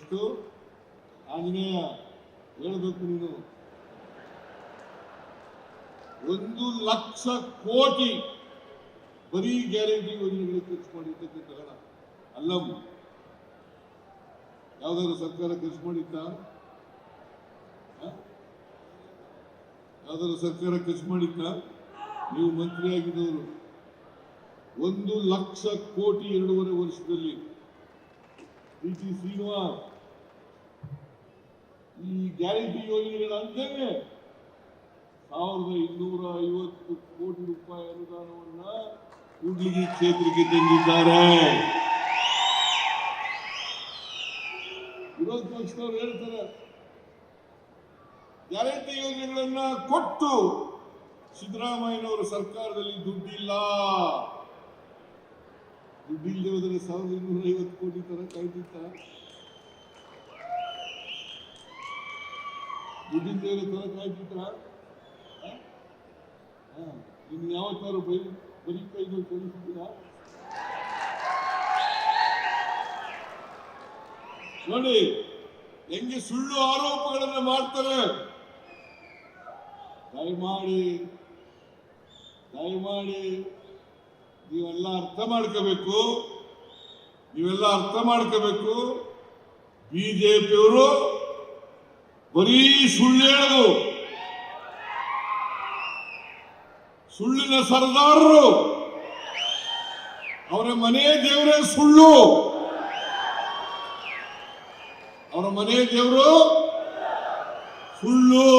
ಎಷ್ಟು ಆಂಜನೇಯ ಹೇಳಬೇಕು ನೀನು. 1,00,000 ಕೋಟಿ ಬರೀ ಗ್ಯಾರಂಟಿ ಯೋಜನೆಗಳಿಗೆ ಖರ್ಚು ಮಾಡಿರ್ತಕ್ಕಂಥ ಹಣ ಅಲ್ಲಮ್ಮ. ಯಾವ್ದಾದ್ರು ಸರ್ಕಾರ ಖರ್ಚು ಮಾಡಿತ್ತ? ಯಾವ್ದಾದ್ರು ಸರ್ಕಾರ ಖರ್ಚು ಮಾಡಿತ್ತ? ನೀವು ಮಂತ್ರಿ ಆಗಿದ್ದವರು 1,00,000 ಕೋಟಿ 2.5 ವರ್ಷದಲ್ಲಿ. ಡಿ.ಟಿ. ಶ್ರೀನಿವಾಸ್ ಈ ಗ್ಯಾರಂಟಿ ಯೋಜನೆಗಳ ಅಂತೇನೆ 1,250 ಕೋಟಿ ರೂಪಾಯಿ ಅನುದಾನವನ್ನ ಕೂಡ್ಲಿಗಿ ಕ್ಷೇತ್ರಕ್ಕೆ ತಂದಿದ್ದಾರೆ. ವಿರೋಧ ಪಕ್ಷದವರು ಹೇಳ್ತಾರೆ ಗ್ಯಾರಂಟಿ ಯೋಜನೆಗಳನ್ನ ಕೊಟ್ಟು ಸಿದ್ದರಾಮಯ್ಯನವರ ಸರ್ಕಾರದಲ್ಲಿ ದುಡ್ಡಿಲ್ಲ. ದುಡ್ಡಿಲ್ಲದೆ ಹೋದರೆ 1,250 ಕೋಟಿ ತರ ಕಾಯ್ದಿತ್ತ? ದುಡ್ಡಿಲ್ಲದೆ ತರ ಕಾಯ್ದಿತ್ತ? ನಿಮ್ಗೆ ಯಾವತ್ತಾರು ಬರೀ ಕೈಗಳು ತೋರಿಸಿದ್ದೀರಾ? ನೋಡಿ ಹೆಂಗೆ ಸುಳ್ಳು ಆರೋಪಗಳನ್ನು ಮಾಡ್ತಾರೆ. ದಯಮಾಡಿ ನೀವೆಲ್ಲ ಅರ್ಥ ಮಾಡ್ಕೋಬೇಕು. ಬಿಜೆಪಿಯವರು ಬರೀ ಸುಳ್ಳು ಹೇಳೋದು, ಸುಳ್ಳಿನ ಸರ್ದಾರರು. ಅವರ ಮನೆ ದೇವರೇ ಸುಳ್ಳು. ಅವರ ಮನೆ ದೇವರು ಸುಳ್ಳು.